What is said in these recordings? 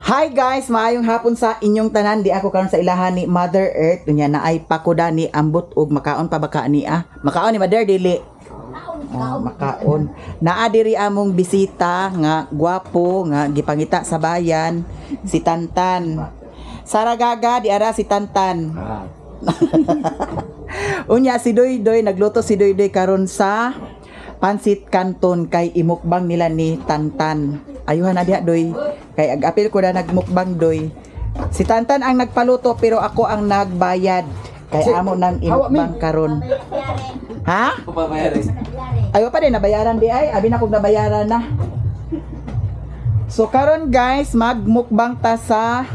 Hi guys, maayong hapon sa inyong tanan. Di ako karon sa ilahan ni Mother Earth. Unya na ay pakuda ni ambot og makaon pa baka ni Makaon ni Mother dili. Makaon. Naa diri among bisita nga gwapo nga gipangita sa bayan si Tantan. Saragaga di ara si Tantan. Unya si Doydoy nagluto si Doydoy karon sa pansit canton kay imukbang nila ni Tantan. Ayuhan na diha Doy. Kay ag-apil ko na nagmukbang Doy. Si Tantan ang nagpaluto pero ako ang nagbayad. Kay amo nang imukbang karon. Ha? Ayo pa din nabayaran di ay. Abi na kog nabayaran na. So karon guys, magmukbang ta sa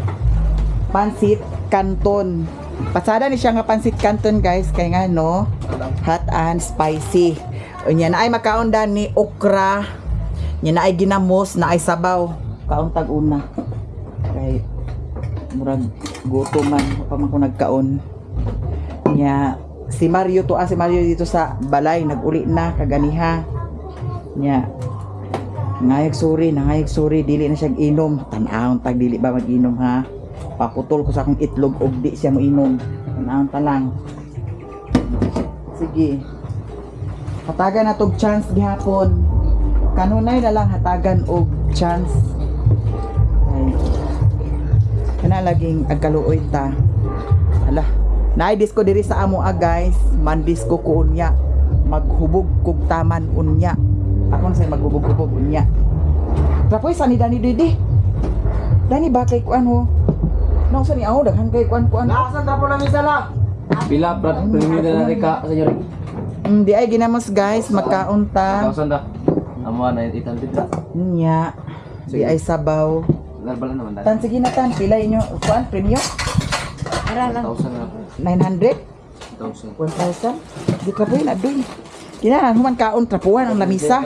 pansit canton. Pasada ni siya nga pansit canton guys kay nga no, hot and spicy. Unya na ay makaundan ni okra. Nya na ay ginamos na ay sabaw. Kaon tag una. Kay murag gutom man pa man ko nagkaon. Nya si Mario to si Mario dito sa balay naguli na kaganiha. Nya ngayag suri dili na siya inom. Tan-aon tag dili ba mag-inom ha. Paputol ko sa akong itlog og di siya moinom. Tan-aon ta lang. Sige. Hatagan na tog chance gihapon. Kanunay na lang hatagan og chance. Ay. Kana laging agkaluoy ta. Ala, naay disco diri sa amo guys. Man disco ko unya. Maghubog kog taman unya. Ako say maghubog-hubog unya. Tapoy sa ni Dani Didi. Dani ba kay kuan ho? Nang sa ni ako daghan kay kuan. Naasan ta po lang isa lang. Pila prat premium na rika sa jori. Di ay ginamos guys, magkaunta. Naasan da? Amo na itan dito. Nya. Di ay sabaw. Larbalan naman da. Tan sige na tan, pila inyo kuan premium? Ara lang. 1,000 na. 900? 1,000. 1,000? Di ka po yun, adoy. Kinaan, human kaon, trapuan ang lamisa.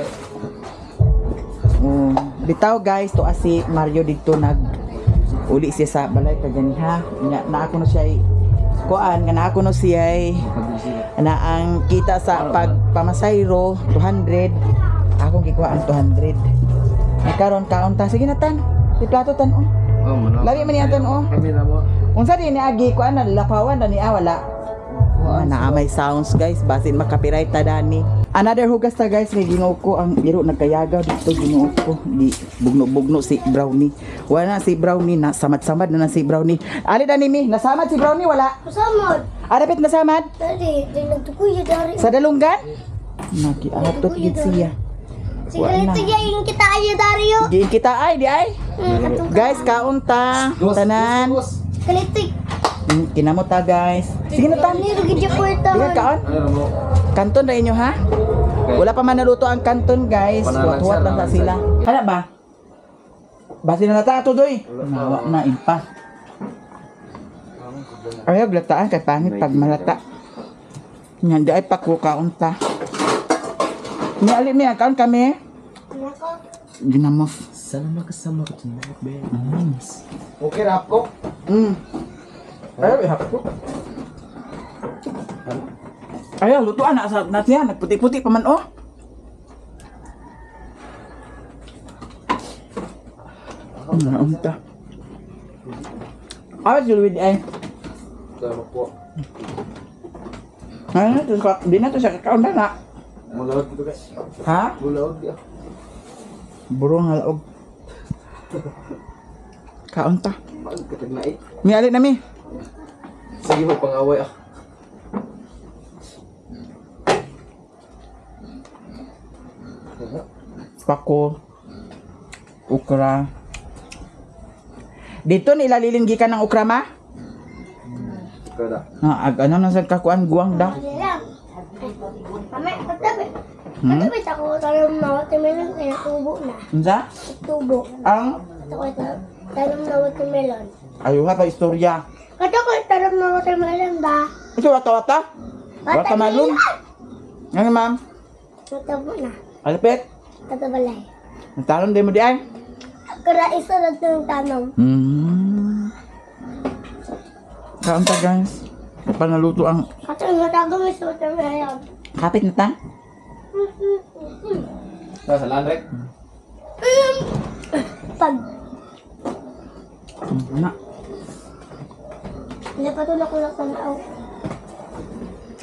Bitaw guys, to si Mario dito uli siya sa balay kaganiha. Na ako no siya kuan, nga na ako no siya na ang kita sa pagpamasayro 200. Akong gikuha ang 200. Nagkaroon kaon ta. Sige na tan. Di plato tan oh. Oh, mano. Labi man yan tan oh. Kami na mo. Unsa din ni agi kuan na lapawan na ni wala. Na may sounds guys, basin makapiright ta dani. Another hugas ta guys, may ginoo ko ang biro nagkayagaw dito ginoo ko. Di bugno-bugno si Brownie. Wala si Brownie na samad-samad na si Brownie. Ali dani mi, nasamad si Brownie wala. Samad. Arapit nasamad? Dari, nagtukuya dari. Sa dalunggan? Nakiatot gid siya. Sige, ito yung kita ayo dari yo. Giin kita ay di ay. Guys, kaon ta. Tanan. Kalitik. Kinamot ta guys. Sige na tan. Niru gid po ito. Diga kaon. Kanton ra inyo ha? Wala pa man naluto ang kanton guys. Huwat-huwat lang sa sila. Kana ba? Basi na nata ato doy. Nawa na impa. Ayaw glataan kay pangit pag malata. Nya di ay pakukaon ta. Ni ali mi kaon kami. Ginamos. Sana makasama ko tonight, babe. Nice. Okay, rap ko. Ayaw ihap ko. Ayaw, lutuan na sa natin yan. Nagputi-puti pa man, oh. Naunta. Ayaw, julwid ay. Sama po. Ano, di na to siya kakaon na. Mulawad dito guys. Ha? Mulawad dia. Burong halaog. Kaon ta. Magkatag na eh. Mi ali na mi. Sige mo pangaway ah. Pako. Ukra. Dito nilalilinggi ka ng ukra ma? Kada. Ano na sa kakuan guwang da? Kami, katabi. Katabi ako talam na watermelon kaya tubo na. Unsa? Tubo. Ang Ako talam na watermelon. ayuha pa istorya. Kato ko talam na watermelon ba? Ito wata-wata? Watermelon? Ano ma'am? Matabo na. Alipet? Katabalay. Nagtalon din mo di ay? Kara isa na ng tanong. Kaon ta guys. Panaluto ang Kato nga tago may sa watermelon. kapit na ta? Sa landrek. Pag Na. Hindi pa ito nakulak sa naaw.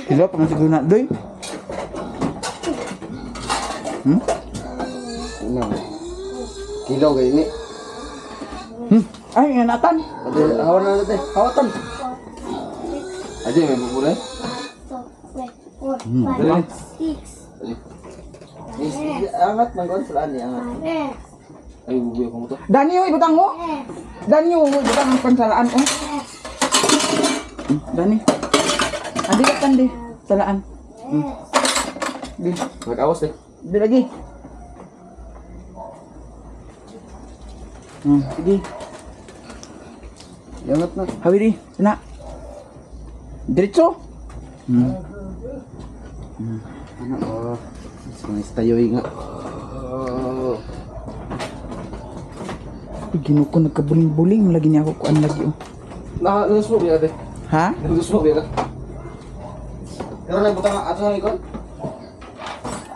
Kilo pa man siguro na doy. Kilaw kayo ni. Ay, nga natan. Hawan na natin. Hawatan. Aja may bubulay. 2, 3, 4, 5, 6, Angat man kon saan ni angat. 7, Ay bubuy ko mo to. Dani yung ibutang mo. Dani yung ibutang ang pansalaan oh. Dani. Adi ka di. Salaan. Di. Mag-awas eh. Di lagi. Sige. Angat na. Hawi di. Sana. Diretso. Ano oh. Mas tayoy nga. Gino ko nagkabuling-buling lagi niya ako kuan lagi oh. Nagusmo biya ate. Ha? Nagusmo biya ka. Pero nagbutang ato sa ikon.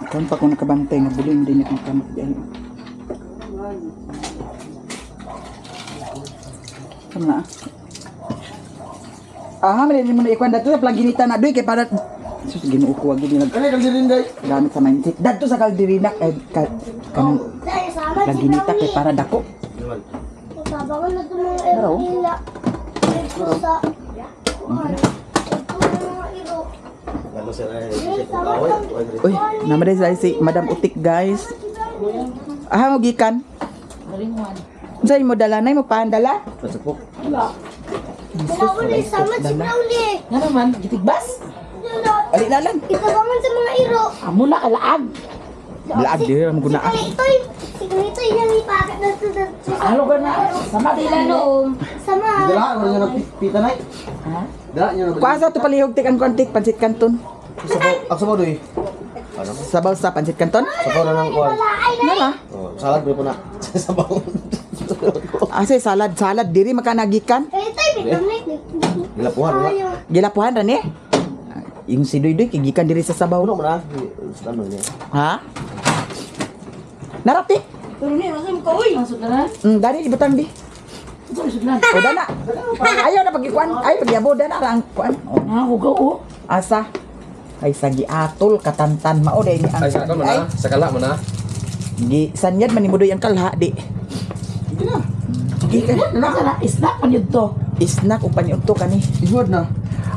Kuan pa ko nakabantay nga buling din niya ang kamot diyan. Kana. Mali mo na ikuan dato sa plaginita na doy kay para sus Ginoo ko wag gid nag Kani kang silinday. gamit sa mindset. Dadto sa kaldirina kanang dahil sama si plaginita kay Naomi. para dako. Sabangan na ito mga ilo. Ito sa... Ito mga ilo. Uy, namaday sa si Madam Utik guys. Mo gikan. Unsay mo dala nay mo paandala? Pasapok. Nauli, sama si Nauli. Nga naman, gitigbas. Ali na lang. Itabangan sa mga iro. Amo na kalaag. Laag di ram ko na. Si Ganito yung ipakat na ito. Ano ka na? Sama tila noong. Sama. Dala ko niya pita nay. Ha? Dala niya na. Kuasa to palihog tikan kontik pansit kanton. Ako sa doy. Sabaw sa pansit kanton. Sabaw na ng kuwan. Nala. Oh, salad ko na. Sabaw. Asa salad diri makanagikan. Ganito yung bitamlik. Gilapuhan na. Gilapuhan ra ni. Yung si Doy kigikan diri sa sabaw. Ano mo na? Ano niya? Ha? Narati. Pero ni, masam ko, uy. Masuk na na. Dari ibutang di. Ito, masuk na. O dana. Ayaw na pagikuan. Ay pagyabo dana ra ang kuan. O, Ah, hugaw, oh. asa? Ay sagi atol katantan mao day ni ang Ay, sakal mo na. Sakala mo na. gi sanyad man ni Mudoy ang kalha di. Gi ka. Nasa na, snack pa yun to. Isnak upan yung to kani. Ihod na.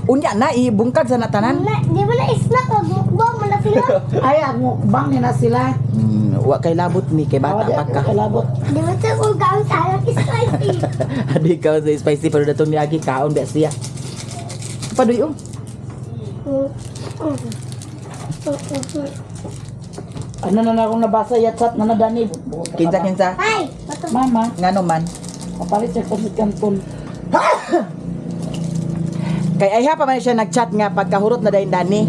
Unya na ibungkag sa natanan. Di ba na isnak? Magmukbang mo na sila. Ay, ang mukbang niya na sila. Wa kay labot ni kay bata pa ka. Kalabot. Di ba sa kung gawin sa alam spicy? Adi ka sa spicy pero datong niagi kaon ba siya. Padoy oh. Ano na akong nabasa yatsat na nadani. Kinsa. Ay! Mama, Ngano man. kapalit siya kasi kanton. Kay ayha pa man siya nagchat nga pagkahurot na dayon dani.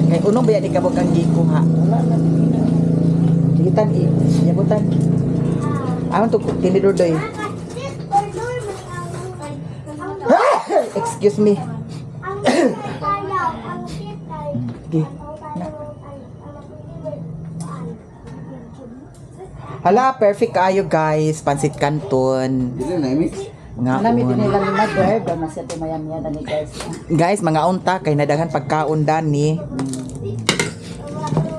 Kay unong baya di kabog ang gikuha. Wala na. Digitan yabutan. Awan to tinidor doy. Excuse me. Gi. Hala, perfect kaayo guys. Pansit Canton. Dili na imix. Nga Nami din un. nila ni mother, ba na siya tumayam-yan ni guys. Guys, mga unta kay nadaghan pagkaon dani.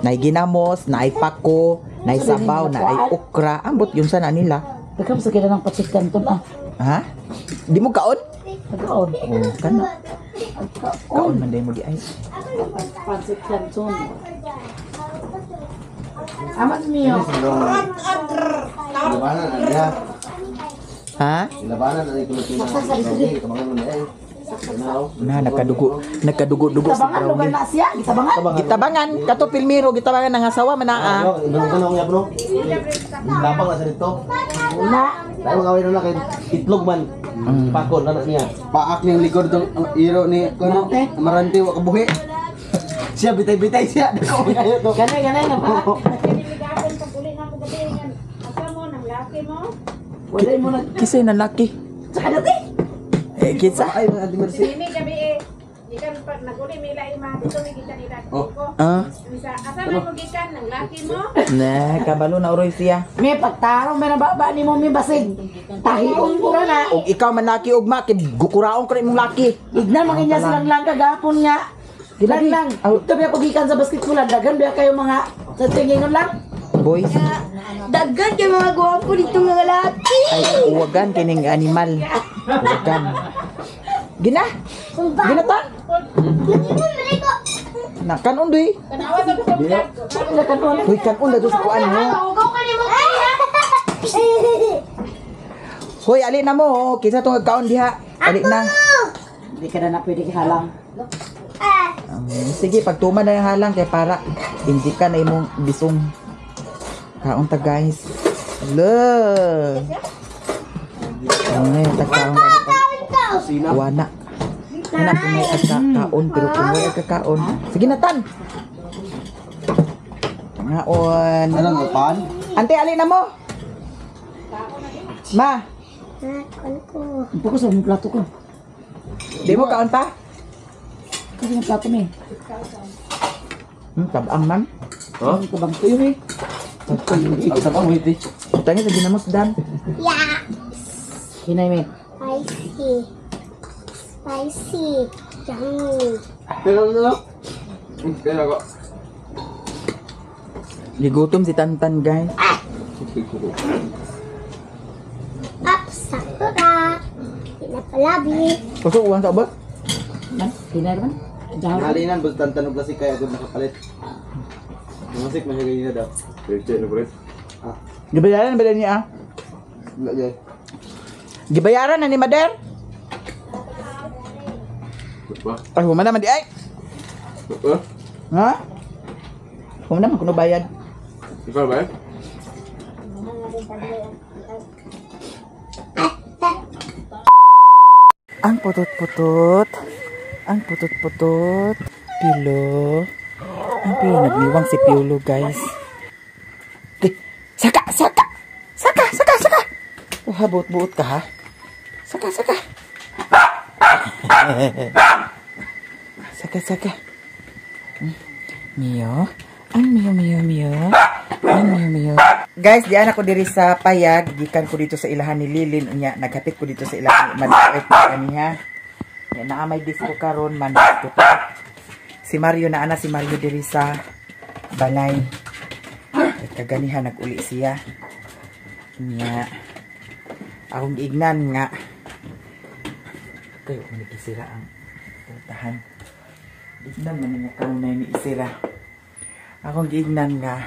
Nay ginamos, nay pako, nay sabaw, nay okra. Ambot yun sana nila. Ikaw sa kila ng patsit kanton ah. Ha? Di mo kaon? Nagkaon. Oh, kana. Kaon man day mo di ay. Patsit kanton. Amat niyo. Labanan na niya. Ha? Labanan na ikulo tina. Okay, kamangan mo na ay. Na nagkadugo-dugo sa Tabangan lugar crowd. na siya, gitabangan. Gitabangan, kato pilmiro, gitabangan ng asawa man ah. Ano, ibang kanong yap no? Lapang na sa dito. Wala. Tayo magawin na kay itlog man. Pakon na niya. Paak niyang likod tong iro ni kono. Maranti wa kabuhi. Siya bitay-bitay siya. Dako kayo to. Ganay na ba? Wala mo na. Kisay na laki. Saka dati. Kitsa. Ay, mga Ate Mercy. Ini kami ikan pag naguli mila ima dito mi kita nila Oh. ko. Ah, Bisa asa may magikan ng laki mo? na kabalo na uroy siya. May pagtarong, may nababa ni mo, may basig. Tahiong ko na. Og ikaw man laki ugma kay gukuraon ko rin mong laki. Ignan, mga niya silang lang kagapon nga. Gilang lang. Ito biya pagikan sa basketball, dagan biya kayo mga sa tingingon lang. Boys, Daggan kay mga gwapo dito mga lalaki. ay uwagan kining animal. Uwagan. Gina? Ginatan? Na kanon doy. Tanawa sa pagkak. Wala ka doon. Hoy kanon dato sa kuan mo. Ugaw ka ni mo. Hoy ali na mo, kinsa tong kaon diha? Ali na. Hindi ka na pwede halang. Sige, pagtuman na yung halang kay para hindi ka na imong bisong. Kaon ta guys. Hello. Ay, tagkaon ka na pag Sina. wana. Wala po may agkakaon, pero kung may agkakaon. Sige na tan. Ngaon. Ano nga pan? Ante, ali na mo. Ma, Fokus sa mga plato ko. di mo kaon pa? Kasi yung plato mo eh. Tabang man. Oh? Ang kabang tuyo eh. Ang sabang wait eh. Tangis sa ginamos dan. Yeah. Hinay me. Spicy. Spicy. Yummy. Pero ano? Kaya ako. Gigutom si Tantan guys. Up, sakura. Pinapalabi. Kusok uwan sa ba? Man, hinay naman. Dahon. Halinan, basta tantanog kasi kaya agad nakapalit. Masik, masyagay niya daw. Pwede, no, bro? Ah, Gibayaran ba niya? lagay. Gibayaran na ni Mader? Ba? Ay, human naman di ay. Ha? Human naman kuno bayad. Ikaw ba? Ang putot-putot. Ang putot-putot. Pilo. Ang pilo. Nagniwang si Piolo, guys. Okay. Saka! Saka! Saka! Saka! Saka! Oh, buot-buot ka, ha? Saka! Saka! Saka! Saka! Mio. Ang Mio, Mio, Mio. Ang Mio, Mio. Guys, diyan ako diri sa payag. Gikan ko dito sa ilahan ni Lilin. Unya, naghapit ko dito sa ilahan ni Manit kaniya. Yan, naamay disco karon man. Si Mario na ana, si Mario diri sa balay. At kaganihan nag-uli siya. Unya, akong giignan nga. Kayo, manikisira ang utahan. Ignan man nga kanunay ni isira. Akong giignan nga.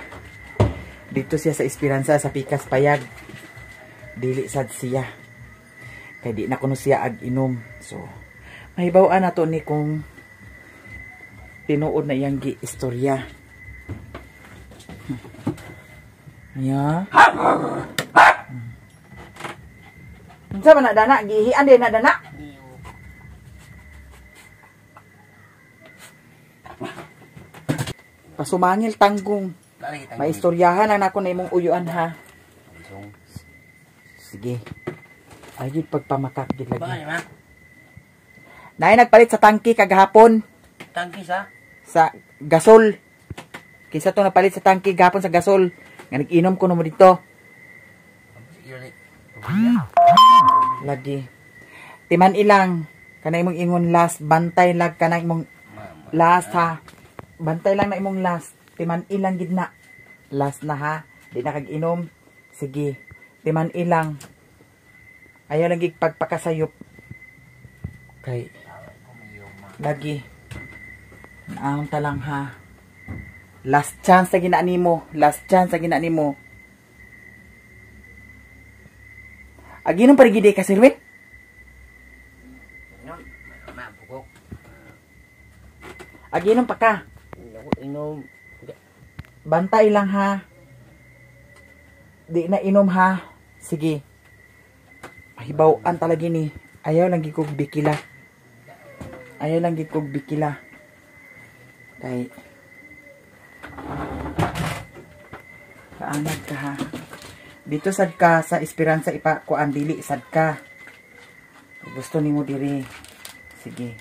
Dito siya sa Esperanza, sa Pikas Payag. Dili sad siya. Kaya di na kuno siya ag-inom. So, mahibawaan na to ni kung tinuod na iyang gi-istorya. Nya. Unsa man na dana? Gihian din na dana? Pasumangil tanggong. Maistoryahan ang ako na imong uyuan ha. Sige. Ayun pagpamakak gid lagi. Nay nagpalit sa tangki kagahapon. Tangki sa? Sa gasol. Kisa to napalit sa tangki gahapon sa gasol. Nga nag-inom ko mo dito. Lagi. Timan ilang. Kanay mong ingon last. Bantay lag kanay mong last ha. Bantay lang na imong last. Timan ilang gid na. Last na ha. Di na kag-inom. Sige. Timan ilang. Ayaw lang gig pagpakasayop. Kay. Lagi. Naahon ta lang ha. Last chance sa ginani mo. Last chance sa ginani mo. Aginom pa rin gidi ka, Sirwin? Mabukok. Aginom pa ka. Inom. Bantay lang ha. Di na inom ha. Sige. Mahibawaan talaga ni. Ayaw lang gikog bikila. Ayaw lang gikog bikila. Kay kaanag ka ha. Dito sad ka sa Esperanza ipa kuan dili sad ka. Gusto nimo diri. Sige.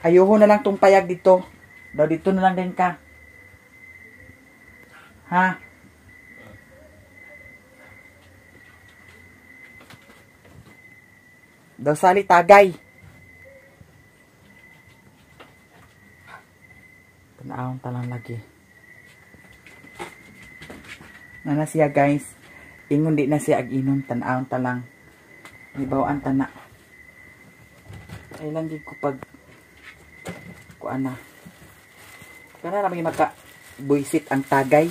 Ayuho na lang tong payag dito. Daw dito na lang din ka. Ha? Daw sali tagay. Tanawang talang lagi. Na siya guys. Ingon di na siya ag-inom. Tanawang talang. Ibawaan tana. Ay lang di ko pag kuan na. Kana na maka buisit ang tagay.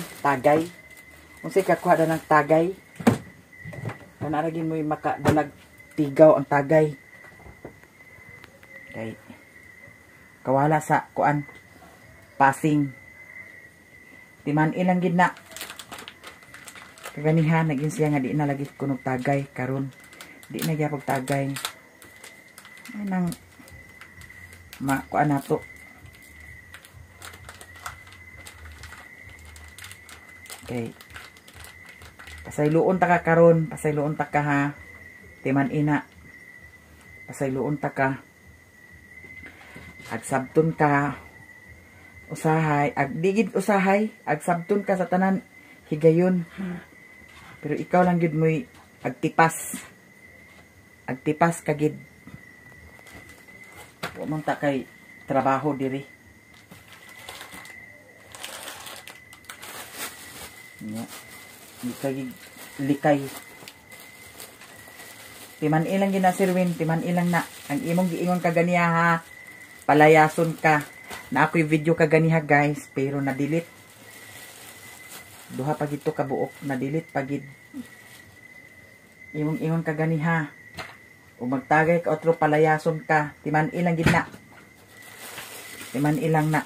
Unsay kakuha da ng tagay. Kana ra gid mo maka dalag tigaw ang tagay. Kay kawala sa kuan passing. Timan ilang gid na. Kaganihan naging siya nga di na lagi kunog tagay karon. Di na gyapon tagay. Ay nang kuan nato. Okay. Pasayloon ta ka karon, pasayloon ta ka ha. Timan ina. Pasayloon ta ka. Agsabton ka. Usahay, agdigid usahay, agsabton ka sa tanan higayon. Pero ikaw lang gid mo'y agtipas. Agtipas ka gid. Wa man ta kay trabaho diri. Nya. Likay. Timan ilang gina sirwin, timan ilang na. Ang imong giingon ka ganiya ha. Palayason ka. Na ako'y video ka ganiha guys, pero na-delete. Duha pag ito kabuok, na-delete pagid. Imong ingon ka ganiha. O magtagay ka otro palayason ka. Timan ilang gid na. Timan ilang na.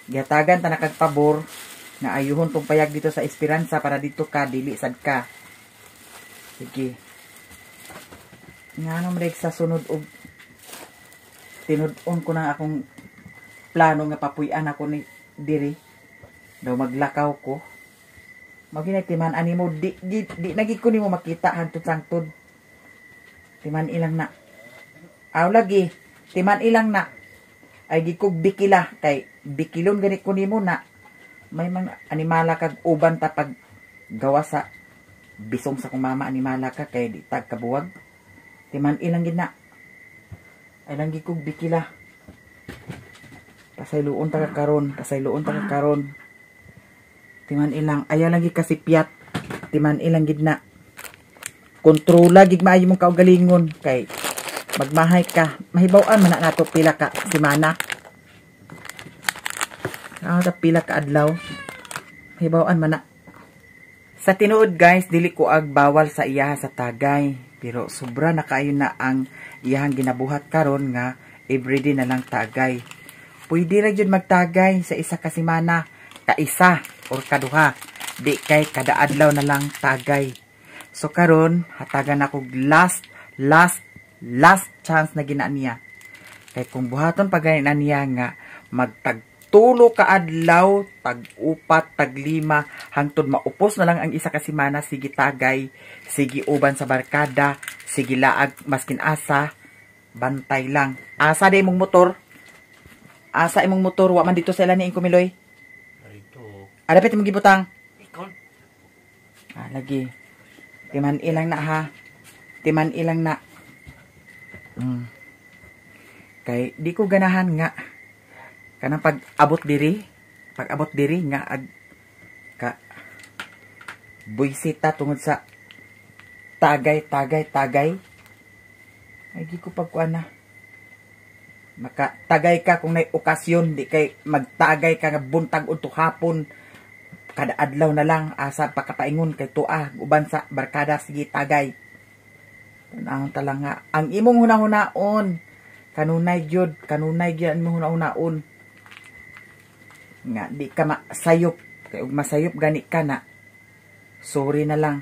Giyatagan ta nakagpabor nga ayuhon tong payag dito sa Esperanza para dito ka dili sad ka. Sige. Ngano mrek sa sunod og tinud-on ko na akong plano nga papuy-an ako ni diri. Daw maglakaw ko. Maginay timan animo di nagid ko nimo makita hangtod sangtod. Timan ilang na. Aw lagi, timan ilang na. Ay di ko bikila kay bikilon gani ko nimo na may mga animala kag uban ta pag gawa sa bisong sa kong mama animala ka kay di tag kabuwag. Timan ilang gid na. Ay lang gid kog bikila. Pasayloon ta karon, pasayloon ta karon. Timan ilang aya lang gid kasipyat. Timan ilang gid na. Kontrola gid maayo mong kaugalingon kay magmahay ka. Mahibaw-an man na nato pila ka semana. Pila ka adlaw. Hibaw-an man na. Sa tinuod guys, dili ko ag bawal sa iyaha sa tagay. Pero sobra na kaayo na ang iyahang ginabuhat karon nga everyday na lang tagay. Pwede ra jud magtagay sa isa ka semana, kaisa or kaduha. Di kay kada adlaw na lang tagay. So karon hatagan ako last chance na gina niya. Kay kung buhaton pagay na niya nga magtagtulo ka adlaw, tag-upat, tag-lima, hangtod maupos na lang ang isa ka semana, sige tagay, sige uban sa barkada, sige laag, maskin asa, bantay lang. Asa day mong motor? Asa imong motor, wa man dito sa ilan ni Kumiloy? Ito. Adapit mong gibutang? Ikon. Lagi. Timan ilang na ha. Timan ilang na. Kay di ko ganahan nga kanang pag-abot diri nga ka buisita tungod sa tagay. Ay di ko pagkuan na. Makatagay ka kung may okasyon, di kay magtagay ka nga buntag unto hapon. Kada adlaw na lang asa pakapaingon kay tuah uban sa barkada sige tagay. Ang talang nga ang imong hunahuna-on kanunay gyud mo hunahuna-on. Nga di ka masayop kay ug masayop gani ka na. Sorry na lang.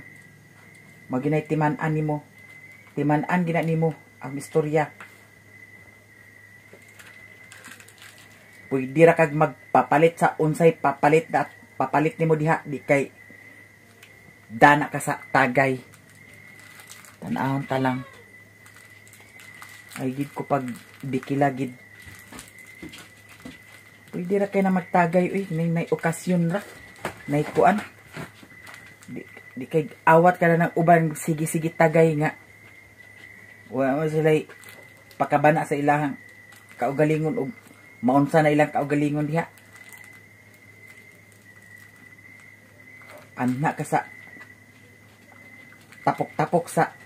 Maginay timan-an nimo. Timan-an gina nimo ang istorya. Pwede ra kag magpapalit sa unsay papalit nimo diha di kay dana ka sa tagay. Tan-awon ta lang. Ay gid ko pag bikila gid. Pwede ra kay na magtagay uy, may okasyon ra. Nay kuan. Di kay awat ka na ng uban sige tagay nga. Wa mo sila pakabana sa ilahang kaugalingon og maunsa na ilang kaugalingon diha. Anak ka sa tapok-tapok sa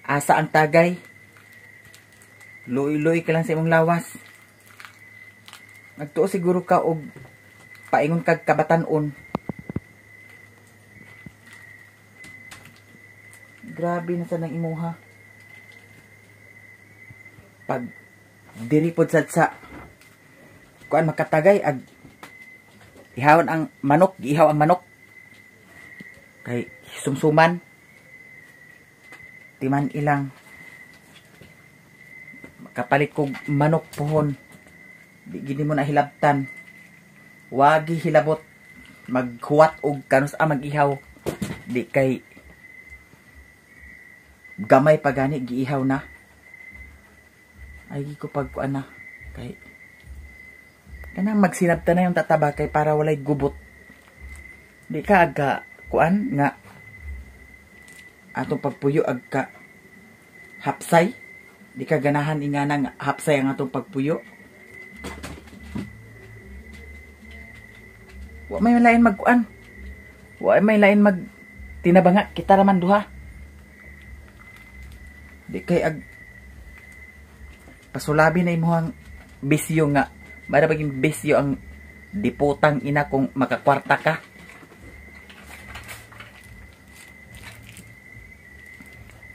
asa ang tagay. Luoy-luoy ka lang sa imong lawas. Nagtuo siguro ka og paingon kag kabatan-on. Grabe na sa nang imuha. Pag diri pod sad sa kuan makatagay ag ihawan ang manok, giihaw ang manok. Kay sumsuman timan ilang kapalit kog manok pohon di gini mo na hilabtan wagi hilabot maghuwat og kanus mag-ihaw di kay gamay pa gani giihaw na ay ko pagkuan na kay kanang magsinabtan na yung tataba kay para walay gubot di ka aga kuan nga atong pagpuyo agka hapsay di ka ganahan ingana nga hapsay ang atong pagpuyo wa may lain magkuan wa may lain mag tinabanga kita raman duha di kay ag pasulabi na imuhang bisyo nga para baging bisyo ang diputang ina kung makakwarta ka.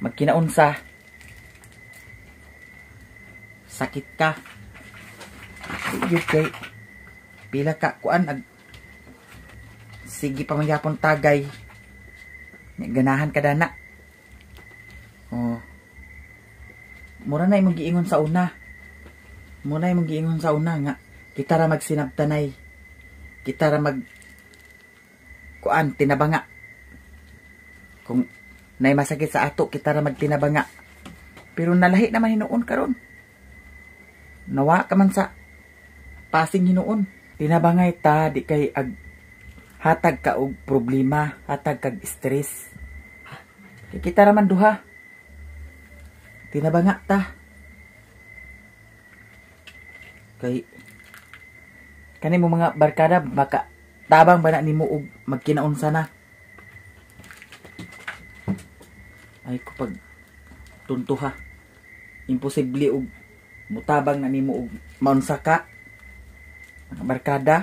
Magkinaunsa sakit ka yun kay pila ka kuan ag sige pa magyapon tagay ganahan ka dana oh mura na imong giingon sa una nga kita ra magsinabtanay kita ra mag kuan tinabanga kung nay masakit sa ato kita ra magtinabanga pero nalahi naman hinuon karon nawa ka man sa pasing hinuon tinabangay ta di kay ag hatag ka og problema hatag kag stress kay kita ra man duha tinabanga ta kay kani mo mga barkada baka tabang ba na nimo og magkinaunsa na ay kapag tuntuha imposible og mutabang na nimo og maunsa ka mga barkada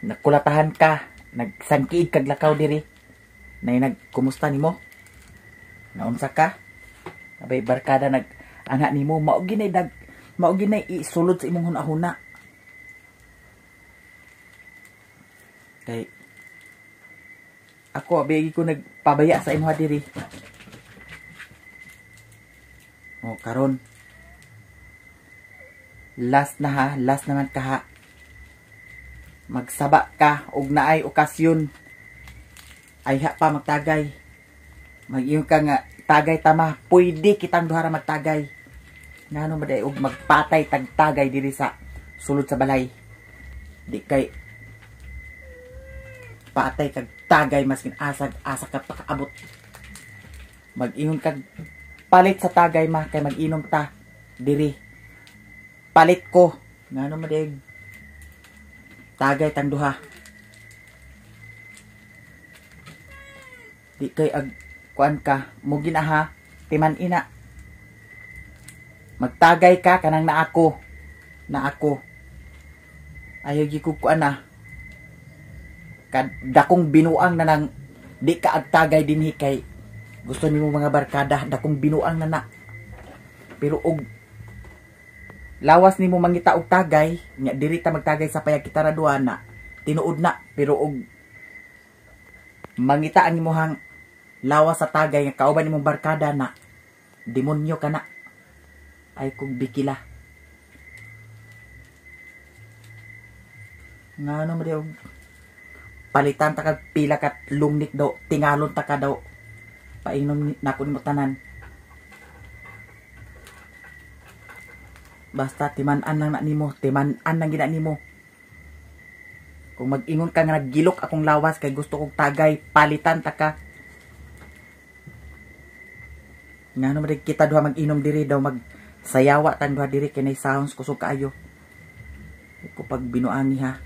nagkulatahan ka nagsangkiid kag lakaw diri nay nagkumusta nimo naunsa ka abay barkada nag ana nimo mao ginay isulod sa imong hunahuna kay ako abay ko nagpabaya sa imuha diri o karon last naman ka ha magsaba ka og naay okasyon ay ha pa magtagay mag-iyon ka nga tagay tama pwede kitang duha ra magtagay ngano maday og magpatay tagtagay diri sa sulod sa balay di kay patay kag tagay maskin asa ka pakaabot mag-ingon kag palit sa tagay ma kay mag-inom ta diri palit ko ngano maday tagay tang duha di kay ag kuan ka mo ginaha timan ina magtagay ka kanang na ako ayaw gi ko kuan na dakong binuang na nang di ka agtagay dinhi kay gusto nimo mga barkada dakong binuang na pero og lawas nimo mangita og tagay nya diri ta magtagay sa payag kita ra duha na tinuod na pero og mangita ang imong lawas sa tagay nga kauban nimong barkada na demonyo ka na ay kung bikila ngano mo daw palitan ta kag pila kat lungnik daw tingalon ta ka daw painom na kun mo tanan Basta timan-an lang na nimo, timan-an lang gina nimo. Kung mag-ingon ka nga naggilok akong lawas kay gusto kong tagay, palitan ta ka. Nga naman kita duha mag-inom diri daw magsayawa tan duha diri kay nay sounds kusog kaayo. Ko pag binuangi ha.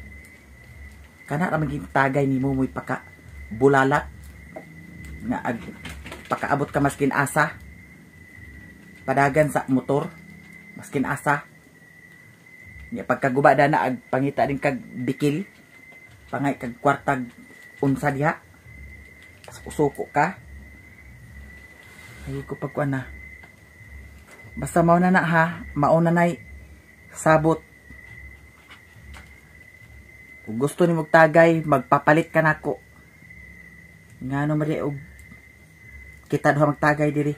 Kana ra maging tagay nimo mo'y paka bulalak nga pakaabot ka maskin asa. Padagan sa motor maskin asa. Nya pagkaguba na ag pangita din kag bikil. Pangay kag kwartag unsa diha. Usuko ka. Ay ko pagkuan na. Basta mao na ha, mao na nay sabot. Kung gusto ni magtagay, magpapalit ka nako. Ngano mali og kita duha magtagay diri.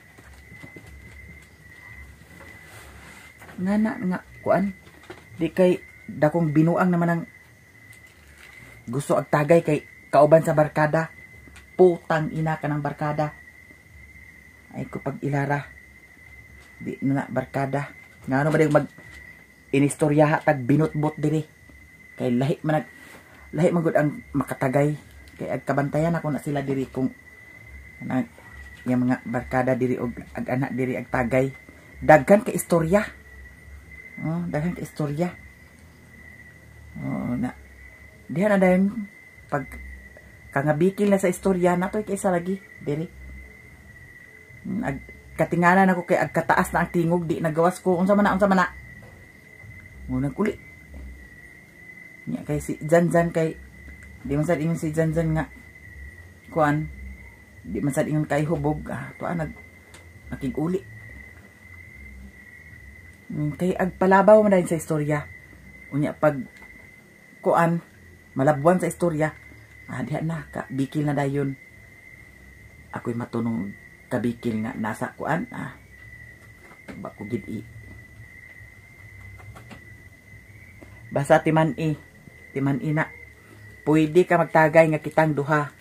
Nga kuan. Di kay dakong binuang naman ang gusto ag tagay kay kauban sa barkada. Putang ina ka ng barkada. Ay ko pag ilara. Di na barkada. Ngano ba mag inistoryaha tag binutbot diri. Kay lahi man gud ang makatagay. Kay agkabantayan ako na sila diri kung yung mga barkada diri og ag anak diri ag tagay. Daghan ka istorya. Oh, daghan ka istorya. Oh, na. Diha na dayon pag kangabikil na sa istorya na to kay isa lagi diri. Katinganan ako kay agkataas na ang tingog di nagawas ko unsa man na. Munang kuli. Nya kay si Janjan kay di man sad ingon si Janjan nga kuan di man sad ingon kay hubog tuan nakig-uli. Kay agpalabaw man dayon sa istorya. Unya pag kuan malabwan sa istorya diha na ka bikil na dayon. Ako'y matunong kabikil nga nasa kuan bako gid basta timan na pwede ka magtagay nga kitang duha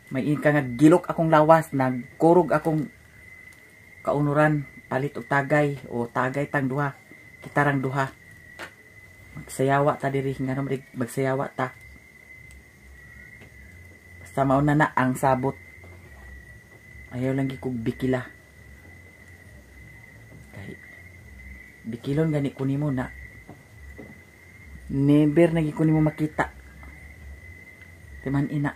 may ka nga gilok akong lawas nagkurog akong kaunuran palit og tagay o tagay tang duha kitarang duha magsayawa ta diri nga naman magsayawa ta basta mauna na ang sabot. Ayaw lang gikog bikila. Kay bikilon gani ko nimo na. Never na gikon nimo makita. Timan ina.